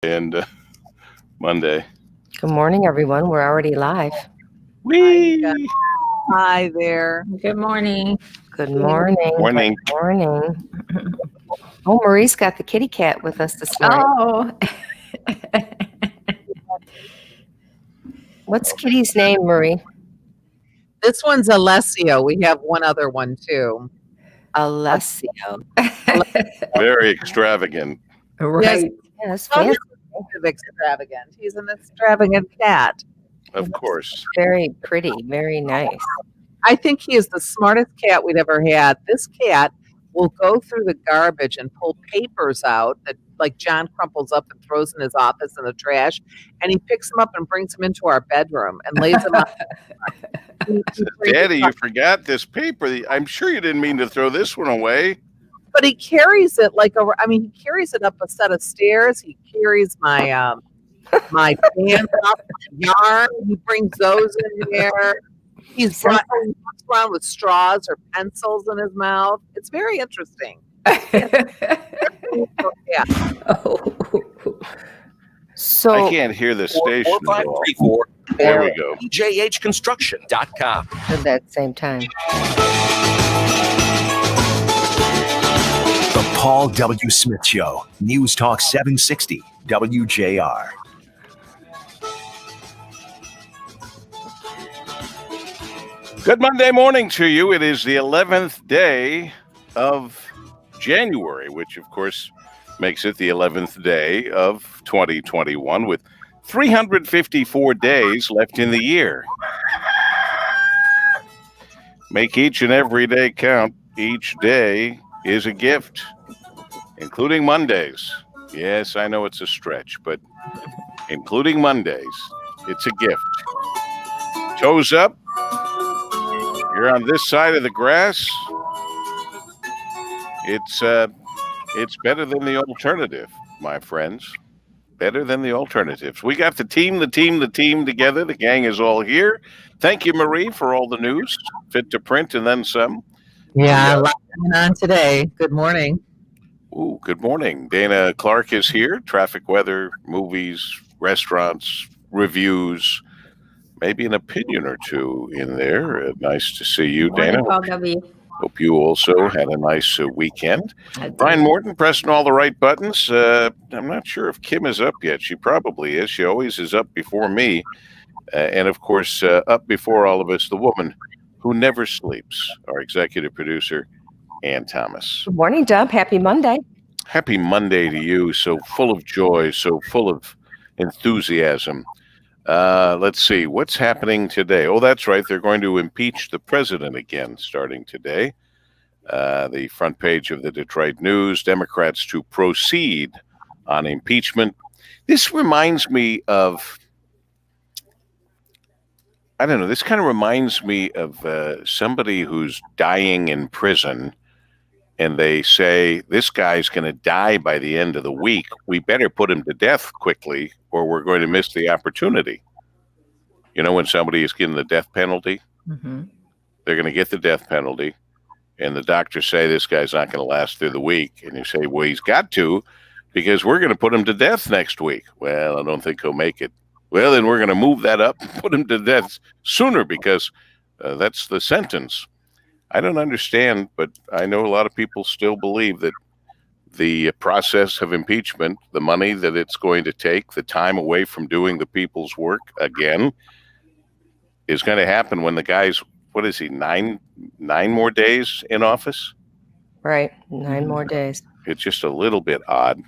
and Monday. Good morning, everyone. We're already live. Whee! Hi there. Good morning. Good morning. Morning. Good morning. Oh, Marie's got the kitty cat with us this morning. Oh, What's Kitty's name, Marie? This one's Alessio. We have one other one too. Alessio. Very extravagant. right. Yes, Well, fancy. he's extravagant. He's an extravagant cat. Of course. Very pretty. Very nice. I think he is the smartest cat we'd ever had. This cat will go through the garbage and pull papers out that like John crumples up and throws in his office in the trash, and he picks them up and brings them into our bedroom and lays them out. Daddy, you forgot this paper. I'm sure you didn't mean to throw this one away. But he carries it he carries it up a set of stairs. He carries my my pants up, my yarn. He brings those in there. He walks around with straws or pencils in his mouth. It's very interesting. Yeah. So I can't hear the station at all. 4534 There we go. EJHconstruction.com. at that same time. The Paul W. Smith Show. News Talk 760 WJR. Good Monday morning to you. It is the 11th day of January, which, of course, makes it the 11th day of 2021 with 354 days left in the year. Make each and every day count. Each day is a gift, including Mondays. Yes, I know it's a stretch, but including Mondays, it's a gift. Toes up. You're on this side of the grass. It's better than the alternative, my friends. Better than the alternatives. We got the team together. The gang is all here. Thank you, Marie, for all the news. Fit to print and then some. Yeah, a lot going on today. Good morning. Ooh, good morning. Dana Clark is here. Traffic, weather, movies, restaurants, reviews, maybe an opinion or two in there. Nice to see you, Dana. Morning, Paul W. Hope you also had a nice weekend. I did. Brian Morton pressing all the right buttons. I'm not sure if Kim is up yet. She probably is. She always is up before me. And, of course, up before all of us, the woman who never sleeps, our executive producer, Ann Thomas. Good morning, Dub. Happy Monday. Happy Monday to you. So full of joy, so full of enthusiasm. Let's see. What's happening today? Oh, that's right. They're going to impeach the president again starting today. The front page of the Detroit News, Democrats to proceed on impeachment. This reminds me of, I don't know, this kind of reminds me of somebody who's dying in prison, and they say, this guy's going to die by the end of the week. We better put him to death quickly, or we're going to miss the opportunity. You know, when somebody is getting the death penalty, they're going to get the death penalty, and the doctors say this guy's not going to last through the week. And you say, well, he's got to, because we're going to put him to death next week. Well, I don't think he'll make it. Well, then we're going to move that up and put him to death sooner, because that's the sentence. I don't understand, but I know a lot of people still believe that the process of impeachment, the money that it's going to take, the time away from doing the people's work again, is going to happen when the guy's, what is he, nine more days in office? Right. 9 more days. It's just a little bit odd,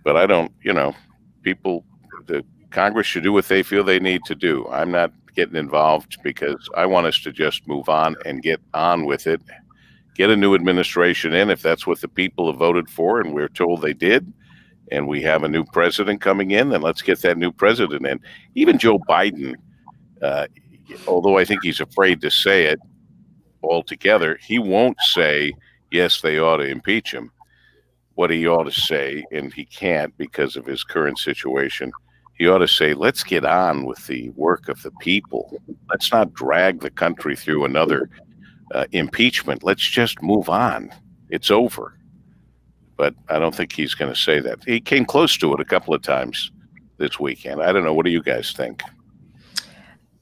but I don't, the Congress should do what they feel they need to do. I'm not getting involved, because I want us to just move on and get on with it. Get a new administration in if that's what the people have voted for, and we're told they did, and we have a new president coming in, then let's get that new president in. Even Joe Biden, although I think he's afraid to say it altogether, he won't say, yes, they ought to impeach him. What he ought to say, and he can't because of his current situation, he ought to say, let's get on with the work of the people. Let's not drag the country through another impeachment. Let's just move on. It's over. but I don't think he's going to say that. He came close to it a couple of times this weekend. I don't know. What do you guys think?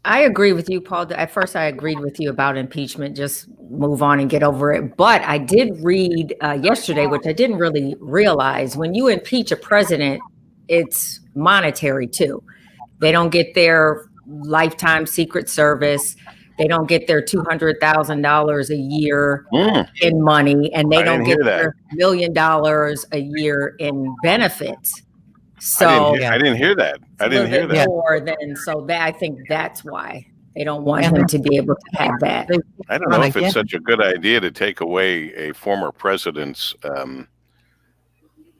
I agree with you, Paul. At first, I agreed with you about impeachment. Just move on and get over it. But I did read yesterday, which I didn't really realize. When you impeach a president, it's monetary too. They don't get their lifetime Secret Service. They don't get their $200,000 a year in money, and they don't get their $1 million a year in benefits. So I didn't hear that. I didn't hear that. More than so that I think that's why they don't want him to be able to have that. I don't know if it's such a good idea to take away a former president's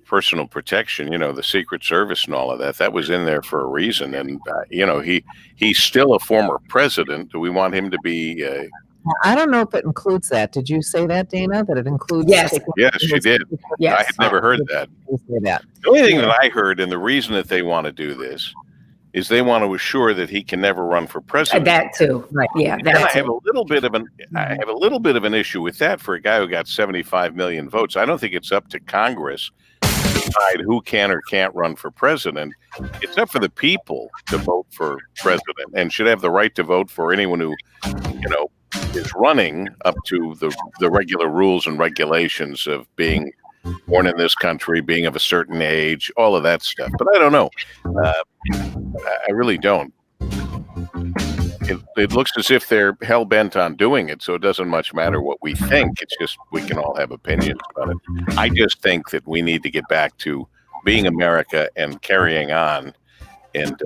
personal protection. You know, the Secret Service and all of that. That was in there for a reason, and you know, he's still a former president. Do we want him to be? I don't know if it includes that. Did you say that, Dana? That it includes? Yes. Yes, she did. Yes. I had never heard that. The only thing that I heard, and the reason that they want to do this, is they want to assure that he can never run for president. That too, right? Yeah, that I have a little bit of an issue with that for a guy who got 75 million votes. I don't think it's up to Congress to decide who can or can't run for president. It's up for the people to vote for president, and should have the right to vote for anyone who, you know, is running up to the regular rules and regulations of being born in this country, being of a certain age, all of that stuff. But I don't know. I really don't. It looks as if they're hell bent on doing it, so it doesn't much matter what we think. It's just we can all have opinions about it. I just think that we need to get back to being America and carrying on and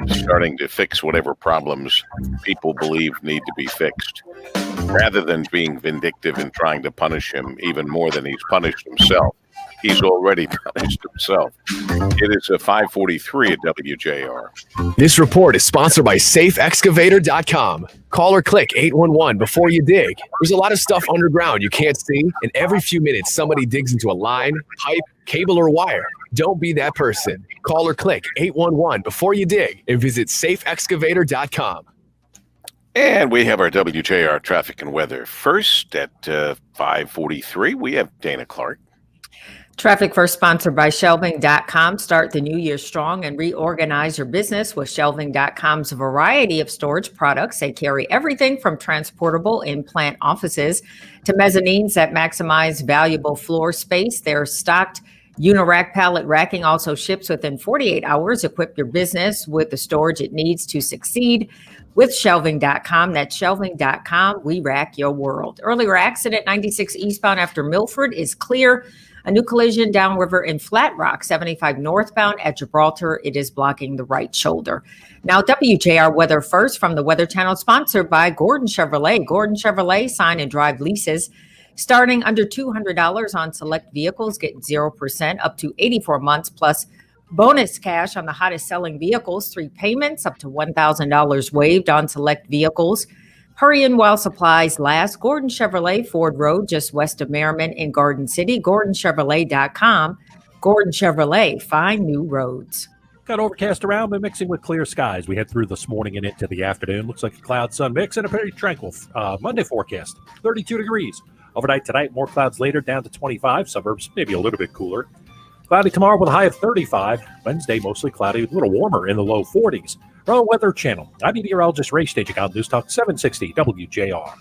starting to fix whatever problems people believe need to be fixed, rather than being vindictive and trying to punish him even more than he's punished himself. He's already punished himself. It is a 5:43 at WJR. This report is sponsored by SafeExcavator.com. Call or click 811 before you dig. There's a lot of stuff underground you can't see, and every few minutes somebody digs into a line, pipe, cable, or wire. Don't be that person. Call or click 811 before you dig and visit SafeExcavator.com. And we have our WJR traffic and weather first at 5:43. We have Dana Clark. Traffic first sponsored by Shelving.com. Start the new year strong and reorganize your business with Shelving.com's variety of storage products. They carry everything from transportable in-plant offices to mezzanines that maximize valuable floor space. They're stocked Unirack pallet racking also ships within 48 hours. Equip your business with the storage it needs to succeed with Shelving.com. That's Shelving.com. We rack your world. Earlier accident 96 eastbound after Milford is clear. A new collision downriver in Flat Rock, 75 northbound at Gibraltar. It is blocking the right shoulder. Now, WJR weather first from the Weather Channel, sponsored by Gordon Chevrolet. Gordon Chevrolet sign and drive leases starting under $200 on select vehicles. Get 0% up to 84 months plus bonus cash on the hottest selling vehicles. 3 payments up to $1,000 waived on select vehicles. Hurry in while supplies last. Gordon Chevrolet, Ford Road, just west of Merriman in Garden City. GordonChevrolet.com. Gordon Chevrolet, find new roads. Got overcast around, but mixing with clear skies. We head through this morning and into the afternoon. Looks like a cloud-sun mix and a very tranquil Monday forecast. 32 degrees. Overnight tonight, more clouds later, down to 25. Suburbs maybe a little bit cooler. Cloudy tomorrow with a high of 35. Wednesday, mostly cloudy, a little warmer in the low 40s. From Weather Channel, I'm meteorologist Ray Staging on News Talk 760 WJR.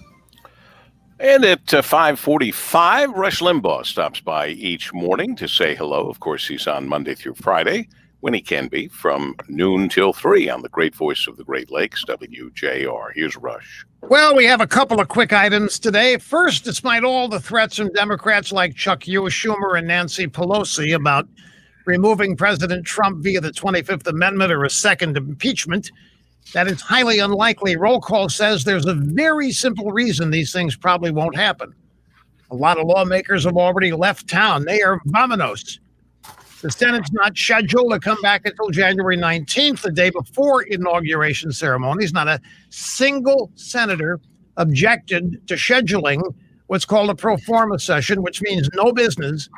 And at 5:45, Rush Limbaugh stops by each morning to say hello. Of course, he's on Monday through Friday, when he can be, from noon till 3 on the great voice of the Great Lakes, WJR. Here's Rush. Well, we have a couple of quick items today. First, despite all the threats from Democrats like Chuck Schumer and Nancy Pelosi about removing President Trump via the 25th Amendment or a second impeachment, that it's highly unlikely. Roll call says there's a very simple reason these things probably won't happen. A lot of lawmakers have already left town. They are vamonos. The Senate's not scheduled to come back until January 19th, the day before inauguration ceremonies. Not a single senator objected to scheduling what's called a pro forma session, which means no business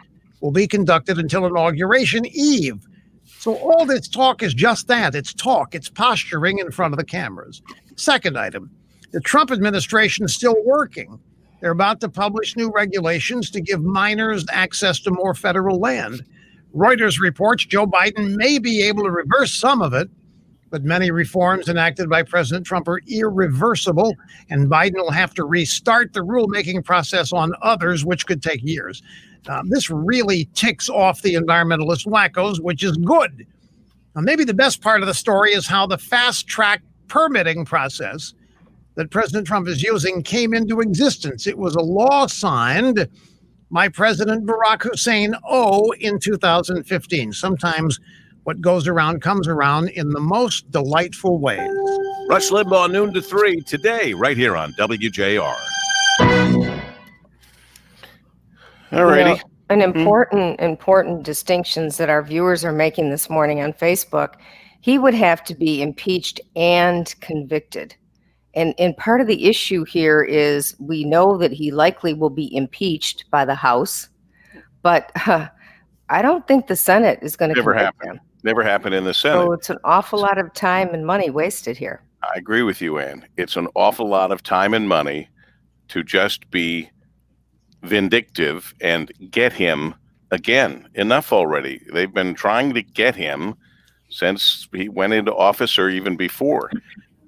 will be conducted until inauguration eve. So all this talk is just that. It's talk. It's posturing in front of the cameras. Second item, the Trump administration is still working. They're about to publish new regulations to give minors access to more federal land. Reuters reports Joe Biden may be able to reverse some of it, but many reforms enacted by President Trump are irreversible, and Biden will have to restart the rulemaking process on others, which could take years. This really ticks off the environmentalist wackos, which is good. Now, maybe the best part of the story is how the fast-track permitting process that President Trump is using came into existence. It was a law signed by President Barack Hussein in 2015. Sometimes what goes around comes around in the most delightful ways. Rush Limbaugh, noon to 3 today, right here on WJR. All righty. An important distinctions that our viewers are making this morning on Facebook. He would have to be impeached and convicted. And part of the issue here is we know that he likely will be impeached by the House, but I don't think the Senate is going to convict him. Never happened in the Senate. So it's an awful lot of time and money wasted here. I agree with you, Ann. It's an awful lot of time and money to just be vindictive and get him again. Enough already. They've been trying to get him since he went into office or even before.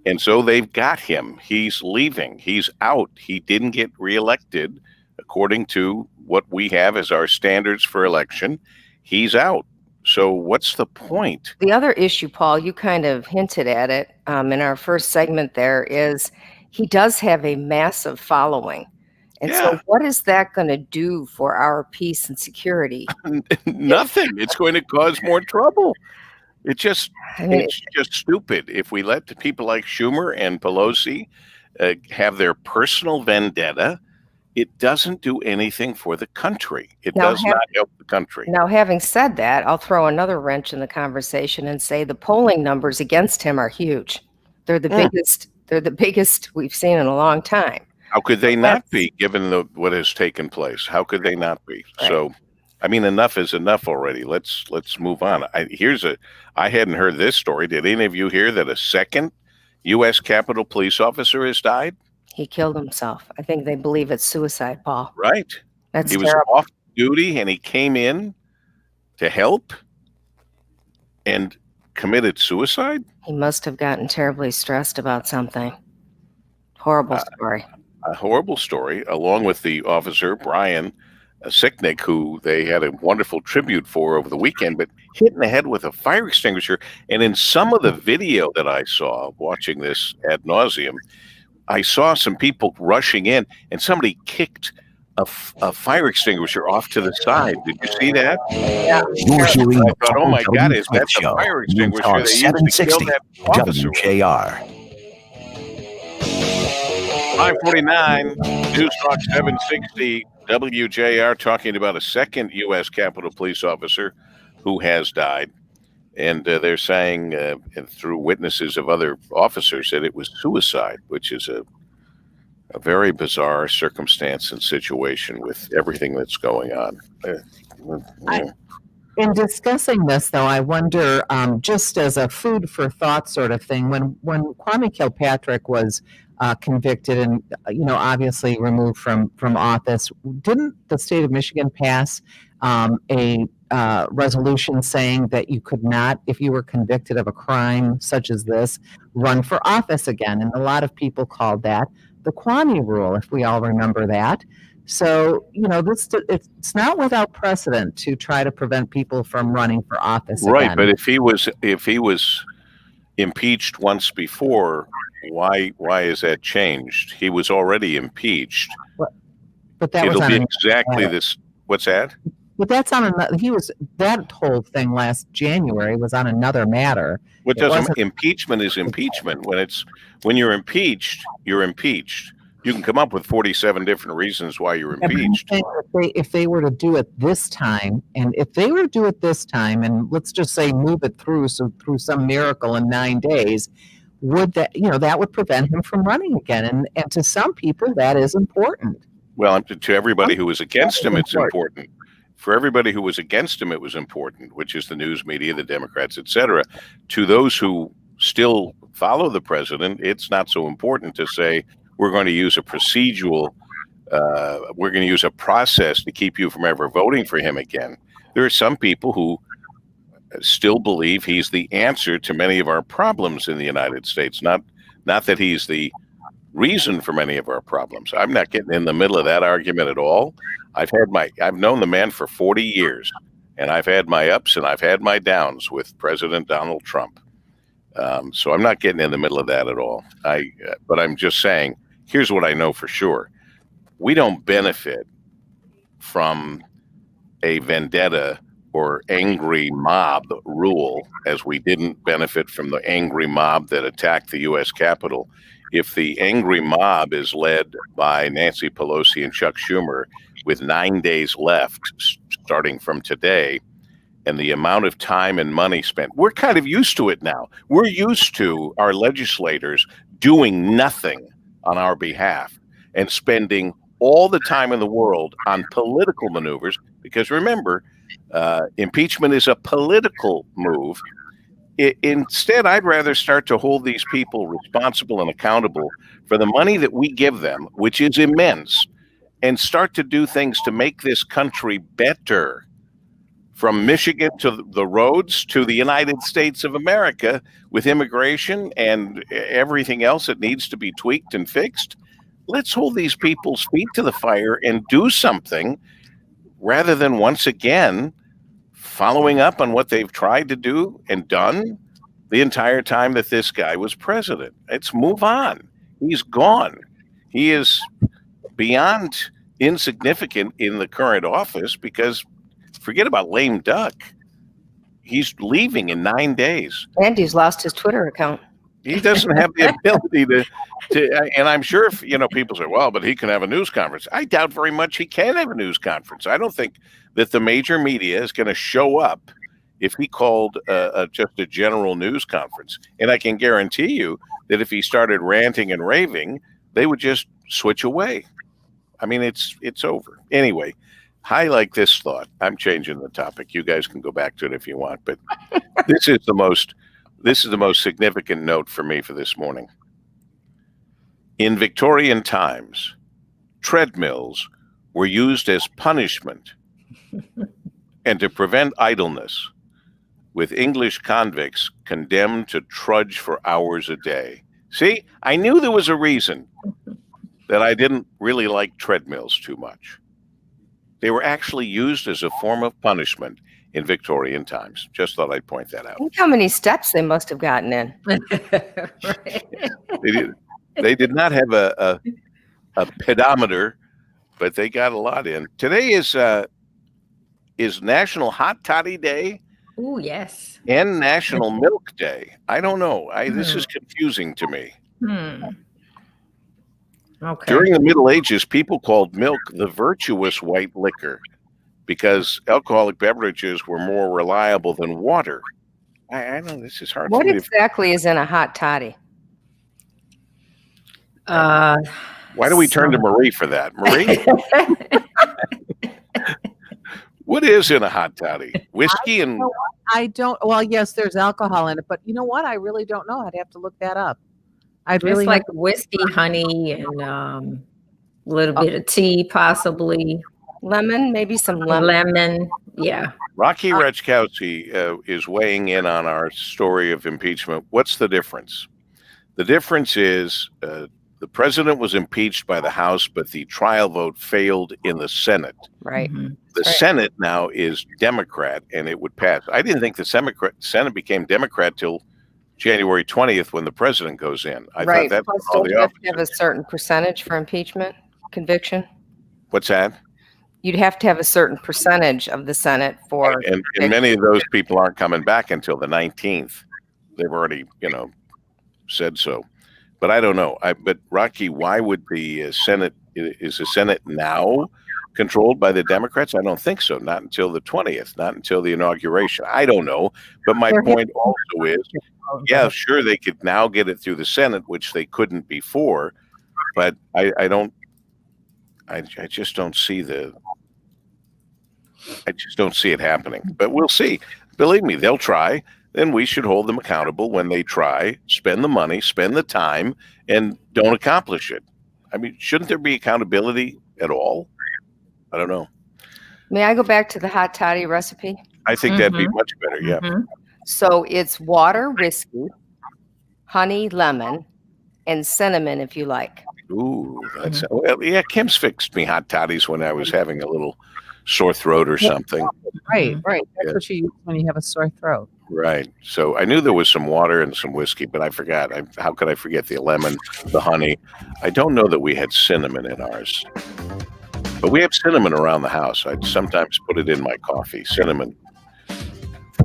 And so they've got him. He's leaving. He's out. He didn't get reelected according to what we have as our standards for election. He's out. So what's the point? The other issue, Paul, you kind of hinted at it in our first segment there, is he does have a massive following. And so what is that going to do for our peace and security? Nothing. It's going to cause more trouble. It's just stupid. If we let the people like Schumer and Pelosi have their personal vendetta, it doesn't do anything for the country. It does not help the country. Now, having said that, I'll throw another wrench in the conversation and say the polling numbers against him are huge. They're the biggest. They're the biggest we've seen in a long time. How could they not be, given what has taken place? How could they not be? Right. So, I mean, enough is enough already. Let's move on. I hadn't heard this story. Did any of you hear that a second U.S. Capitol police officer has died? He killed himself. I think they believe it's suicide, Paul. Right. That's he terrible. was off duty and he came in to help and committed suicide. He must have gotten terribly stressed about something. Horrible story. A horrible story, along with the officer, Brian Sicknick, who they had a wonderful tribute for over the weekend, but hit in the head with a fire extinguisher. And in some of the video that I saw, watching this ad nauseum, I saw some people rushing in, and somebody kicked a fire extinguisher off to the side. Did you see that? Yeah. You're hearing I thought, oh my God, is that the Show. fire News extinguisher Talk they used to kill 760 that officer with? WJR. 549, News Talk 760, WJR, talking about a second U.S. Capitol Police officer who has died. And they're saying, through witnesses of other officers, that it was suicide, which is a very bizarre circumstance and situation with everything that's going on. In discussing this, though, I wonder, just as a food for thought sort of thing, when Kwame Kilpatrick was convicted and obviously removed from office, didn't the state of Michigan pass a resolution saying that you could not, if you were convicted of a crime such as this, run for office again? And a lot of people called that the Kwame rule, if we all remember that. So, it's not without precedent to try to prevent people from running for office Right, again. but if he was impeached once before, why is that changed? He was already impeached. But that It'll was be on exactly this. What's that? But that's on another. That whole thing last January was on another matter. What It doesn't wasn't- impeachment is impeachment. When you're impeached, you're impeached. You can come up with 47 different reasons why you're Yeah, but I'm impeached. saying if they were to do it this time, and let's just say move it through some miracle in 9 days, would that would prevent him from running again? And to some people that is important. Well, to everybody who was against him, it's important. For everybody who was against him, it was important, which is the news media, the Democrats, etc. To those who still follow the president, it's not so important to say we're going to use a procedural we're going to use a process to keep you from ever voting for him again. There are some people who still believe he's the answer to many of our problems in the United States. Not that he's the reason for many of our problems. I'm not getting in the middle of that argument at all. I've known the man for 40 years, and I've had my ups and I've had my downs with President Donald Trump. So I'm not getting in the middle of that at all. But I'm just saying, here's what I know for sure. We don't benefit from a vendetta or angry mob rule, as we didn't benefit from the angry mob that attacked the U.S. Capitol. If the angry mob is led by Nancy Pelosi and Chuck Schumer with 9 days left, starting from today, and the amount of time and money spent, we're kind of used to it now. We're used to our legislators doing nothing on our behalf and spending all the time in the world on political maneuvers, because remember, impeachment is a political move. Instead, I'd rather start to hold these people responsible and accountable for the money that we give them, which is immense, and start to do things to make this country better. From Michigan to the roads to the United States of America, with immigration and everything else that needs to be tweaked and fixed. Let's hold these people's feet to the fire and do something, rather than once again following up on what they've tried to do and done the entire time that this guy was president. Let's move on. He's gone. He is beyond insignificant in the current office, because forget about lame duck. He's leaving in 9 days. And he's lost his Twitter account. He doesn't have the ability to, and I'm sure if, people say, well, but he can have a news conference. I doubt very much he can have a news conference. I don't think that the major media is going to show up if he called just a general news conference. And I can guarantee you that if he started ranting and raving, they would just switch away. I mean, it's over. Anyway, highlight this thought. I'm changing the topic. You guys can go back to it if you want, but this is the most significant note for me for this morning. In Victorian times, treadmills were used as punishment and to prevent idleness, with English convicts condemned to trudge for hours a day. See, I knew there was a reason that I didn't really like treadmills too much. They were actually used as a form of punishment in Victorian times. Just thought I'd point that out. Think how many steps they must have gotten in. They did not have a pedometer, but they got a lot in. Today is National Hot Toddy Day. Oh, yes. And National Milk Day. I don't know. This is confusing to me. Okay. During the Middle Ages, people called milk the virtuous white liquor because alcoholic beverages were more reliable than water. I know this is hard. What exactly is in a hot toddy? Why do we turn to Marie for that? Marie? What is in a hot toddy? Whiskey and... I don't. Well, yes, there's alcohol in it, but you know what? I really don't know. I'd have to look that up. I'd really it's like whiskey, honey, and a little bit of tea, possibly. Lemon, maybe some lemon. Yeah. Rocky Rechkowski is weighing in on our story of impeachment. What's the difference? The difference is the president was impeached by the House, but the trial vote failed in the Senate. Right. Mm-hmm. The Senate now is Democrat, and it would pass. I didn't think the Senate became Democrat till January 20th when the president goes in. I thought that was all the you have to have a certain percentage for impeachment conviction. What's that? You'd have to have a certain percentage of the Senate for. And many of those people aren't coming back until the 19th. They've already, said so. But I don't know. But Rocky, why would the Senate, is the Senate now controlled by the Democrats? I don't think so. Not until the 20th, not until the inauguration. I don't know. But my point also is, yeah, sure, they could now get it through the Senate, which they couldn't before. But I just don't see it happening. But we'll see. Believe me, they'll try. Then we should hold them accountable when they try, spend the money, spend the time, and don't accomplish it. I mean, shouldn't there be accountability at all? I don't know. May I go back to the hot toddy recipe? I think that'd be much better. Yeah. So it's water, whiskey, honey, lemon, and cinnamon if you like. Ooh, that's well. Yeah, Kim's fixed me hot toddies when I was having a little sore throat or something. Right. That's what you use when you have a sore throat. Right. So I knew there was some water and some whiskey, but I forgot. How could I forget the lemon, the honey? I don't know that we had cinnamon in ours, but we have cinnamon around the house. I'd sometimes put it in my coffee. Cinnamon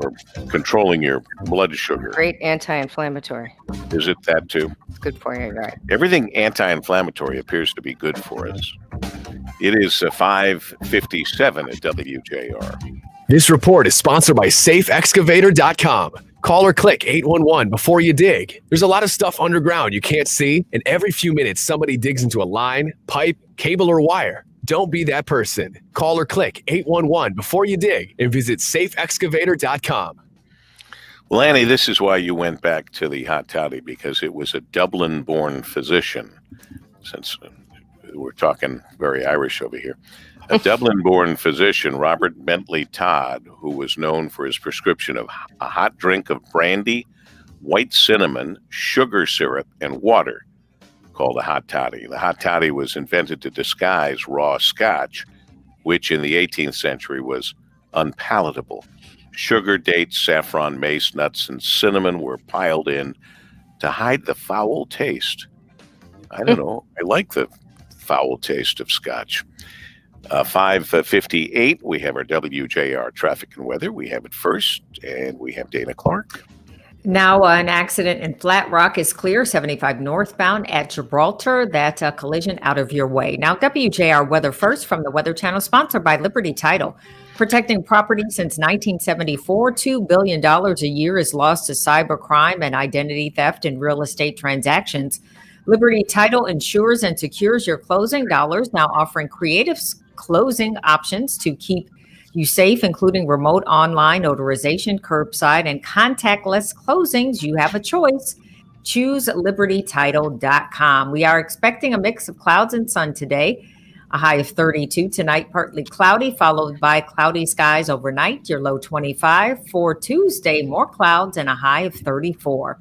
for controlling your blood sugar. Great anti-inflammatory. Is it that too? It's good for you, right? Everything anti-inflammatory appears to be good for us. It is 5:57 at WJR. This report is sponsored by SafeExcavator.com. Call or click 811 before you dig. There's a lot of stuff underground you can't see, and every few minutes somebody digs into a line, pipe, cable, or wire. Don't be that person. Call or click 811 before you dig and visit SafeExcavator.com. Well, Annie, this is why you went back to the hot toddy, because it was a Dublin-born physician, since we're talking very Irish over here. A Dublin-born physician, Robert Bentley Todd, who was known for his prescription of a hot drink of brandy, white cinnamon, sugar syrup, and water, called a hot toddy. The hot toddy was invented to disguise raw scotch, which in the 18th century was unpalatable. Sugar, dates, saffron, mace, nuts, and cinnamon were piled in to hide the foul taste. I don't know. I like the foul taste of scotch. 5:58, we have our WJR traffic and weather. We have it first, and we have Dana Clark. Now, an accident in Flat Rock is clear, 75 northbound at Gibraltar. That collision out of your way. Now, WJR weather first from the Weather Channel, sponsored by Liberty Title. Protecting property since 1974, $2 billion a year is lost to cybercrime and identity theft in real estate transactions. Liberty Title insures and secures your closing dollars, now offering creative closing options to keep you safe, including remote online notarization, curbside, and contactless closings. You have a choice. Choose libertytitle.com. We are expecting a mix of clouds and sun today. A high of 32 tonight, partly cloudy, followed by cloudy skies overnight. Your low 25. For Tuesday, more clouds and a high of 34.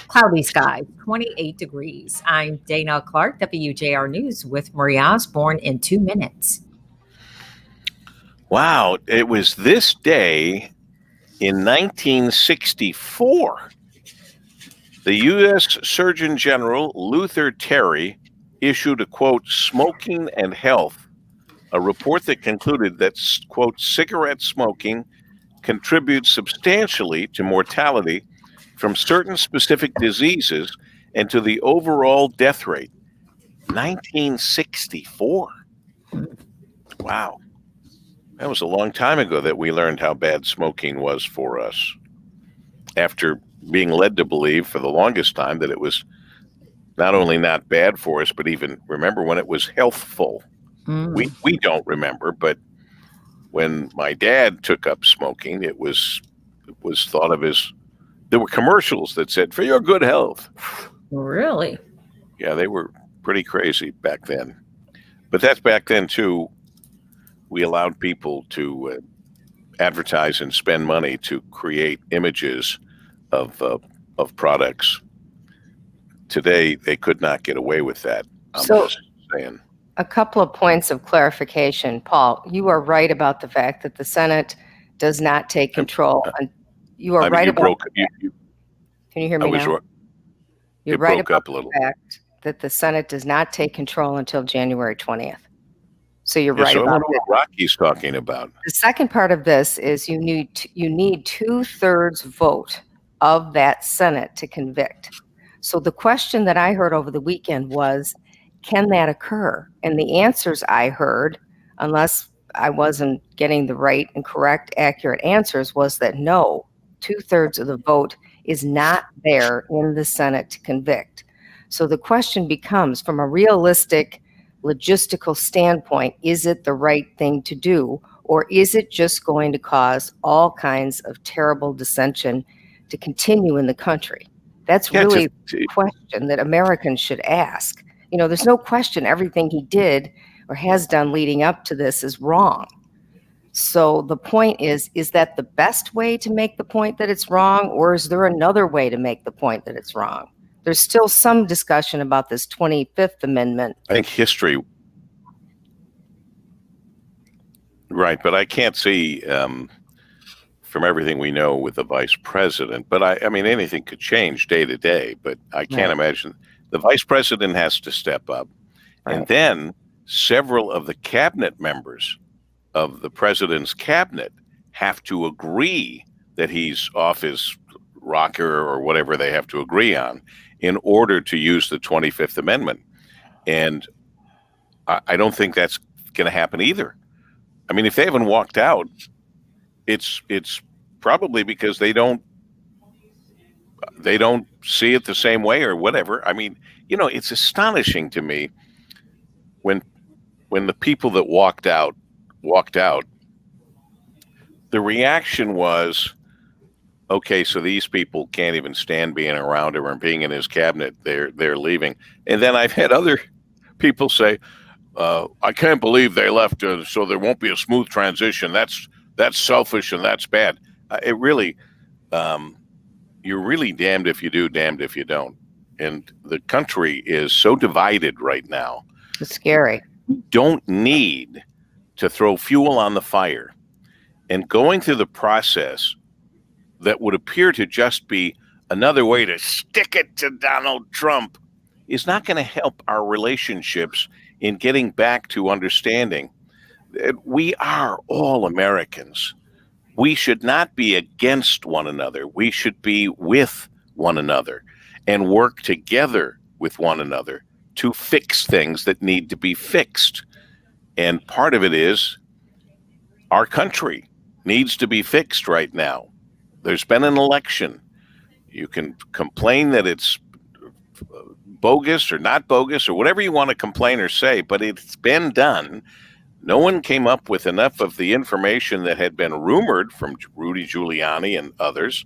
Cloudy skies, 28 degrees. I'm Dana Clark, WJR News with Marie Osborne in 2 minutes. Wow, it was this day in 1964. The U.S. Surgeon General Luther Terry issued a, quote, Smoking and Health, a report that concluded that, quote, cigarette smoking contributes substantially to mortality from certain specific diseases and to the overall death rate. 1964. Wow. That was a long time ago that we learned how bad smoking was for us, after being led to believe for the longest time that it was not only not bad for us, but even remember when it was healthful. We don't remember, but when my dad took up smoking, it was thought of as, there were commercials that said, for your good health. Really? Yeah, they were pretty crazy back then. But that's back then too. We allowed people to advertise and spend money to create images of products. Today, they could not get away with that. I'm just saying. A couple of points of clarification. Paul, you are right about the fact that the Senate does not take control. You are right about that. Can you hear me now? You're right about the fact that the Senate does not take control until January 20th. So you're right about that. What Rocky's talking about. The second part of this is you need 2/3 vote of that Senate to convict. So the question that I heard over the weekend was, can that occur? And the answers I heard, unless I wasn't getting the right and correct, accurate answers, was that no, 2/3 of the vote is not there in the Senate to convict. So the question becomes, from a realistic, logistical standpoint, is it the right thing to do? Or is it just going to cause all kinds of terrible dissension to continue in the country? That's really the question that Americans should ask. You know, there's no question everything he did, or or has done leading up to this is wrong. So the point is that the best way to make the point that it's wrong, or is there another way to make the point that it's wrong? There's still some discussion about this 25th Amendment. I think history, right, but I can't see from everything we know with the vice president, but I mean, anything could change day to day, but I can't imagine. The vice president has to step up. Right. And then several of the cabinet members of the president's cabinet have to agree that he's off his rocker or whatever they have to agree on in order to use the 25th Amendment. And I don't think that's going to happen either. I mean, if they haven't walked out, it's probably because they don't see it the same way or whatever. I mean, you know, it's astonishing to me when the people that walked out, the reaction was, okay, so these people can't even stand being around him or being in his cabinet. They're leaving. And then I've had other people say, I can't believe they left, so there won't be a smooth transition. That's selfish and that's bad. It really, you're really damned if you do, damned if you don't. And the country is so divided right now. It's scary. You don't need to throw fuel on the fire. And going through the process that would appear to just be another way to stick it to Donald Trump is not going to help our relationships in getting back to understanding that we are all Americans. We should not be against one another. We should be with one another and work together with one another to fix things that need to be fixed. And part of it is our country needs to be fixed right now. There's been an election. You can complain that it's bogus or not bogus or whatever you want to complain or say, but it's been done. No one came up with enough of the information that had been rumored from Rudy Giuliani and others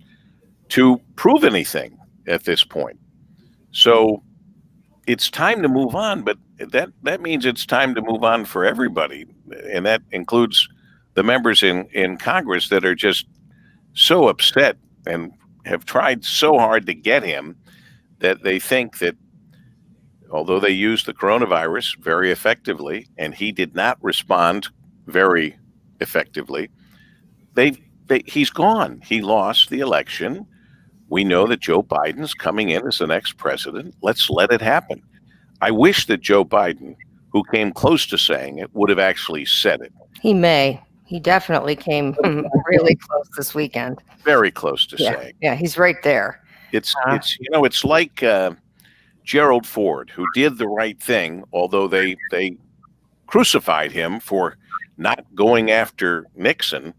to prove anything at this point. So it's time to move on, but that means it's time to move on for everybody. And that includes the members in Congress that are just so upset and have tried so hard to get him that they think that although they used the coronavirus very effectively and he did not respond very effectively, he's gone. He lost the election. We know that Joe Biden's coming in as the next president. Let's let it happen. I wish that Joe Biden, who came close to saying it, would have actually said it. He may. He definitely came really close this weekend. Very close to saying. Yeah, he's right there. It's like Gerald Ford, who did the right thing, although they crucified him for not going after Nixon.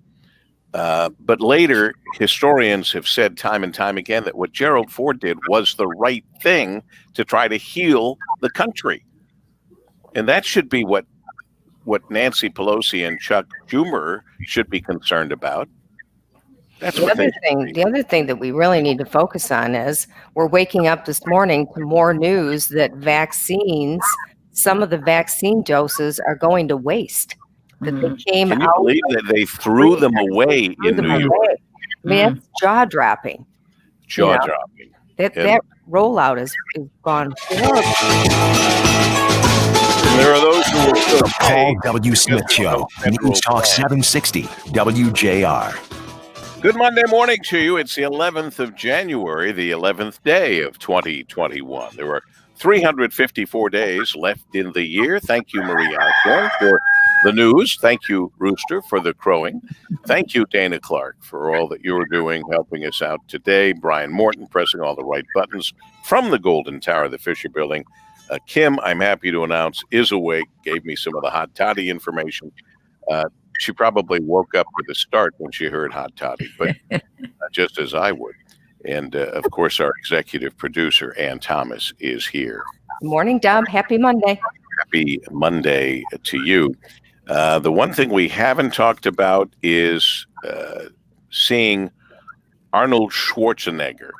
But later, historians have said time and time again that what Gerald Ford did was the right thing to try to heal the country. And that should be what Nancy Pelosi and Chuck Schumer should be concerned about. That's the other thing that we really need to focus on is we're waking up this morning to more news that some of the vaccine doses are going to waste. That they came Can you out believe that they threw them away in New York? I mean, that's jaw-dropping. Jaw-dropping. That rollout is gone horrible. There are those who will The Paul W. Smith Show, News Talk 760, WJR. Good Monday morning to you. It's the 11th of January, the 11th day of 2021. There are 354 days left in the year. Thank you, Maria Osborne, for the news. Thank you, Rooster, for the crowing. Thank you, Dana Clark, for all that you're doing, helping us out today. Brian Morton, pressing all the right buttons from the Golden Tower of the Fisher Building. Kim, I'm happy to announce, is awake, gave me some of the hot toddy information. She probably woke up with a start when she heard hot toddy, but just as I would. And, of course, our executive producer, Ann Thomas, is here. Good morning, Dub. Happy Monday. Happy Monday to you. The one thing we haven't talked about is seeing Arnold Schwarzenegger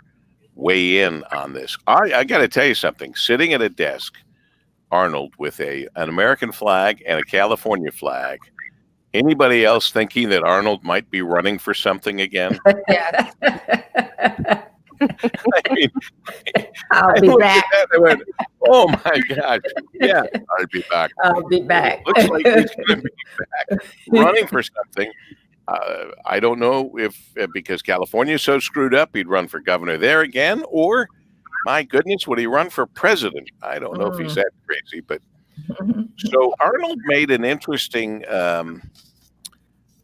weigh in on this. I got to tell you something. Sitting at a desk Arnold with an American flag and a California flag. Anybody else thinking that Arnold might be running for something again? Yeah. I mean, I'll be looked back. at that and I went, "Oh my gosh, yeah, I'll be back." I'll be back. Looks like he's going to be back running for something. I don't know if because California is so screwed up, he'd run for governor there again, or my goodness, would he run for president? I don't know if he's that crazy, but so Arnold made an interesting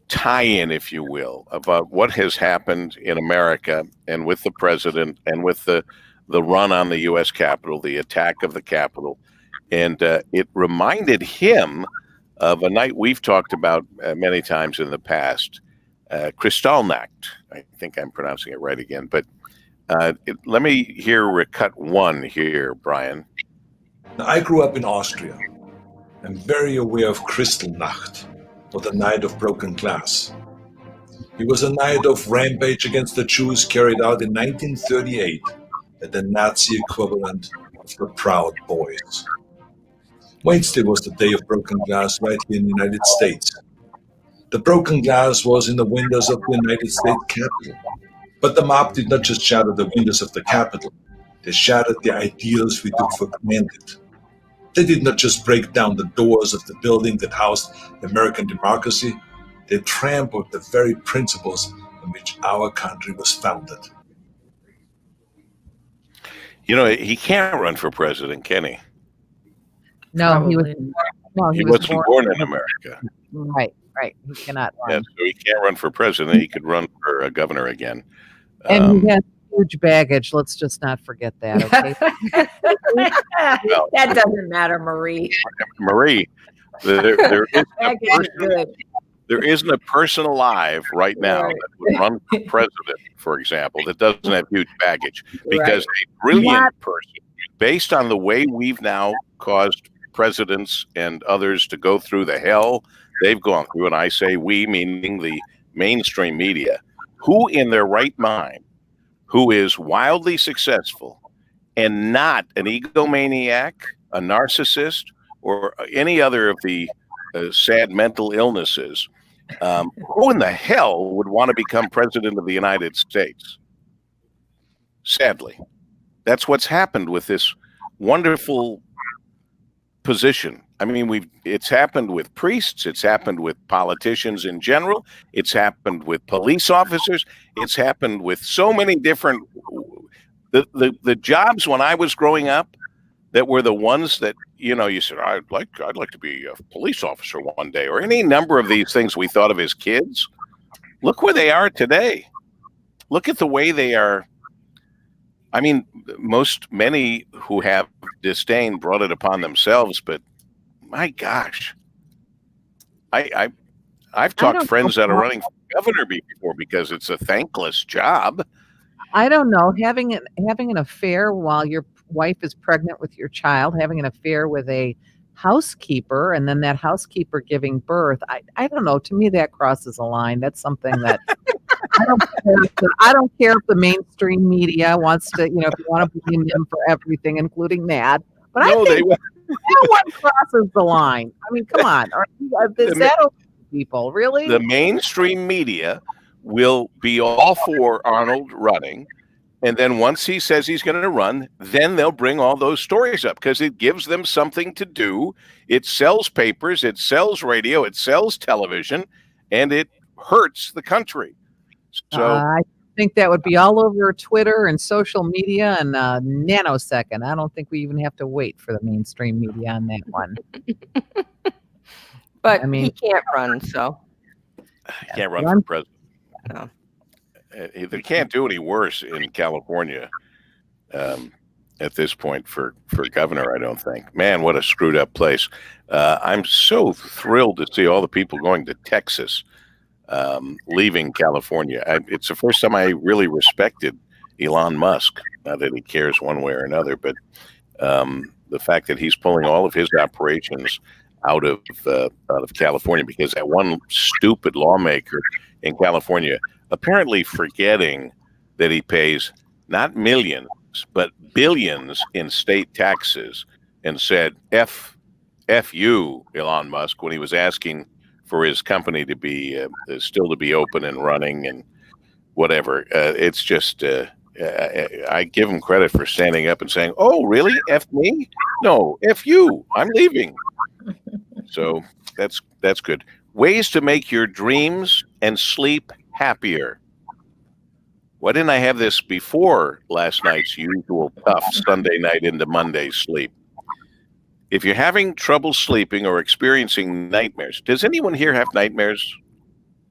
tie-in, if you will, about what has happened in America and with the president and with the run on the U.S. Capitol, the attack of the Capitol. And it reminded him of a night we've talked about many times in the past, Kristallnacht. I think I'm pronouncing it right again. But let me hear cut one here, Brian. I grew up in Austria. I'm very aware of Kristallnacht, or the Night of Broken Glass. It was a night of rampage against the Jews carried out in 1938 at the Nazi equivalent of the Proud Boys. Wednesday was the day of broken glass right here in the United States. The broken glass was in the windows of the United States Capitol. But the mob did not just shatter the windows of the Capitol. They shattered the ideals we took for granted. They did not just break down the doors of the building that housed American democracy. They trampled the very principles on which our country was founded. You know, he can't run for president, can he? No, he was. No, He wasn't born in America. Right. He cannot run. Yeah, so he can't run for president. He could run for a governor again. And he has huge baggage. Let's just not forget that. Okay. That doesn't matter, Marie. Marie, there isn't a person alive right now that would run for president, for example, that doesn't have huge baggage. Because a brilliant person, based on the way we've now caused presidents and others to go through the hell they've gone through, and I say we, meaning the mainstream media, who in their right mind, who is wildly successful and not an egomaniac, a narcissist, or any other of the sad mental illnesses, who in the hell would want to become president of the United States? Sadly, that's what's happened with this wonderful position. I mean, it's happened with priests, it's happened with politicians in general, it's happened with police officers, it's happened with so many different the jobs when I was growing up that were the ones that, you know, you said, I'd like to be a police officer one day, or any number of these things we thought of as kids. Look where they are today. Look at the way they are. I mean, many who have disdain brought it upon themselves, but my gosh, I've talked to friends that are running for governor before because it's a thankless job. I don't know, having an affair while your wife is pregnant with your child, having an affair with a housekeeper, and then that housekeeper giving birth. I don't know. To me, that crosses a line. That's something that I don't care if the mainstream media wants to, if you want to blame them for everything, including that. But I think that one crosses the line. I mean, come on. Is that okay, people? Really? The mainstream media will be all for Arnold running. And then once he says he's going to run, then they'll bring all those stories up because it gives them something to do. It sells papers, it sells radio, it sells television, and it hurts the country. So I think that would be all over Twitter and social media in a nanosecond. I don't think we even have to wait for the mainstream media on that one. But I mean, he can't run, so. He can't run for president. No. They can't do any worse in California at this point for governor, I don't think. Man, what a screwed up place. I'm so thrilled to see all the people going to Texas, leaving California. It's the first time I really respected Elon Musk, not that he cares one way or another, but the fact that he's pulling all of his operations out of California because that one stupid lawmaker in California, apparently forgetting that he pays not millions, but billions in state taxes and said, F you, Elon Musk, when he was asking for his company to be still to be open and running and whatever. It's just, I give him credit for standing up and saying, oh, really? F me? No, F you. I'm leaving. So that's good. Ways to make your dreams and sleep happier. Why didn't I have this before last night's usual tough Sunday night into Monday sleep? If you're having trouble sleeping or experiencing nightmares, does anyone here have nightmares?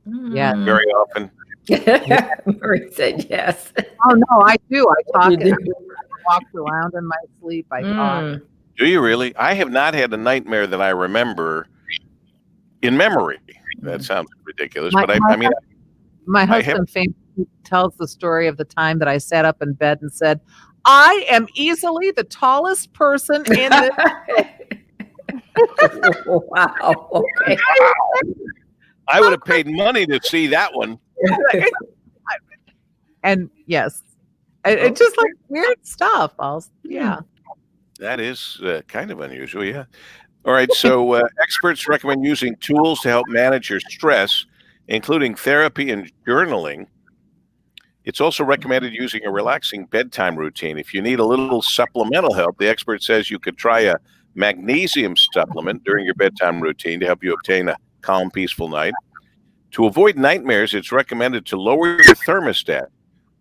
Yeah. Very often. Murray said yes. Oh no, I do. I talk. You do? I walk around in my sleep. I talk. Do you really? I have not had a nightmare that I remember in memory. That sounds ridiculous, but I mean, my husband famously tells the story of the time that I sat up in bed and said, I am easily the tallest person in this. Wow. Okay. I would have paid money to see that one. And yes, it's just like weird stuff. Yeah. That is kind of unusual, yeah. All right, so experts recommend using tools to help manage your stress, including therapy and journaling. It's also recommended using a relaxing bedtime routine. If you need a little supplemental help, the expert says you could try a magnesium supplement during your bedtime routine to help you obtain a calm, peaceful night. To avoid nightmares, it's recommended to lower your thermostat.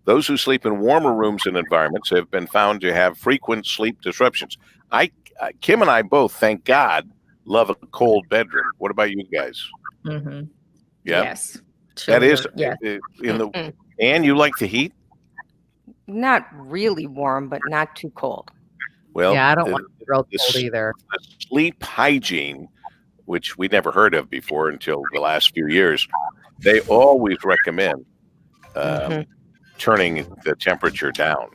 Those who sleep in warmer rooms and environments have been found to have frequent sleep disruptions. Kim and I both, thank God, love a cold bedroom. What about you guys? Mm-hmm. Yeah. Yes. That is yes. And you like the heat? Not really warm, but not too cold. Well, yeah, I don't want to real cold either. The sleep hygiene, which we never heard of before until the last few years, they always recommend turning the temperature down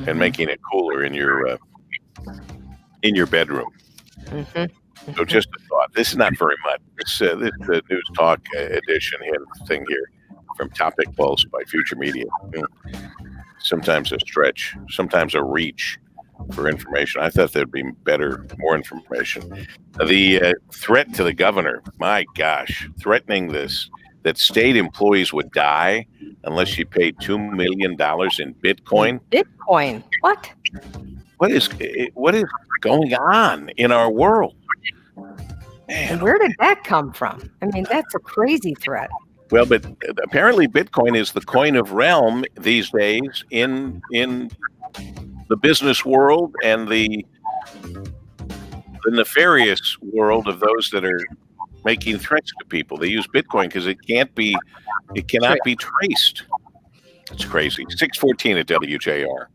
and making it cooler in your bedroom. So just a thought. This is not very much. This is the News Talk edition thing here from Topic Pulse by Future Media. Sometimes a stretch, sometimes a reach for information. I thought there'd be more information. The threat to the governor, my gosh, threatening that state employees would die unless she paid $2 million in Bitcoin. Bitcoin? What? What is going on in our world? Man. And where did that come from? I mean, that's a crazy threat. Well, but apparently Bitcoin is the coin of realm these days in the business world and the nefarious world of those that are making threats to people. They use Bitcoin because it cannot be traced. It's crazy. 614 at WJR.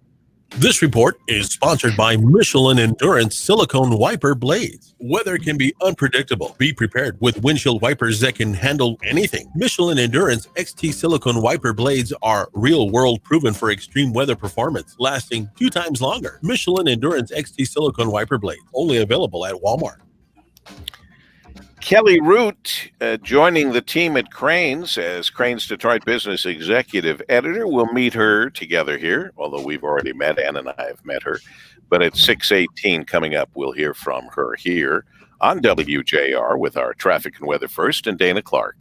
This report is sponsored by Michelin Endurance Silicone Wiper Blades. Weather can be unpredictable. Be prepared with windshield wipers that can handle anything. Michelin Endurance XT Silicone Wiper Blades are real-world proven for extreme weather performance, lasting 2 times longer. Michelin Endurance XT Silicone Wiper Blades, only available at Walmart. Kelly Root joining the team at Cranes as Cranes Detroit Business Executive Editor. We'll meet her together here, although we've already met. Ann and I have met her. But at 6:18 coming up, we'll hear from her here on WJR with our traffic and weather first and Dana Clark.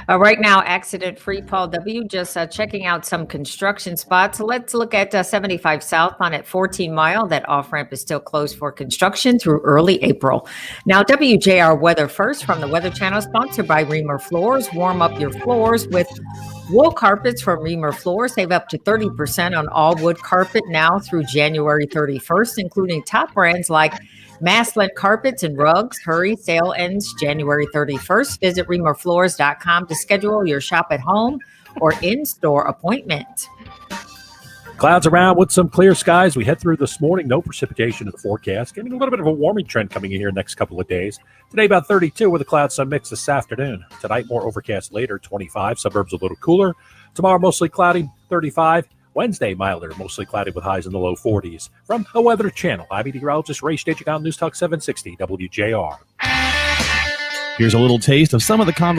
Right now, accident-free, Paul W. Just checking out some construction spots. Let's look at 75 southbound at 14 Mile. That off-ramp is still closed for construction through early April. Now, WJR weather first from the Weather Channel, sponsored by Reamer Floors. Warm up your floors with wool carpets from Reamer Floors. Save up to 30% on all wood carpet now through January 31st, including top brands like Maslin Carpets and Rugs. Hurry, sale ends January 31st. Visit reamerfloors.com to schedule your shop at home or in-store appointment. Clouds around with some clear skies. We head through this morning. No precipitation in the forecast. Getting a little bit of a warming trend coming in here next couple of days. Today about 32 with a cloud-sun mix this afternoon. Tonight more overcast later, 25. Suburbs a little cooler. Tomorrow mostly cloudy, 35. Wednesday, milder, mostly cloudy with highs in the low 40s. From the Weather Channel, I'm meteorologist Ray Stagicon, News Talk 760 WJR. Here's a little taste of some of the conversation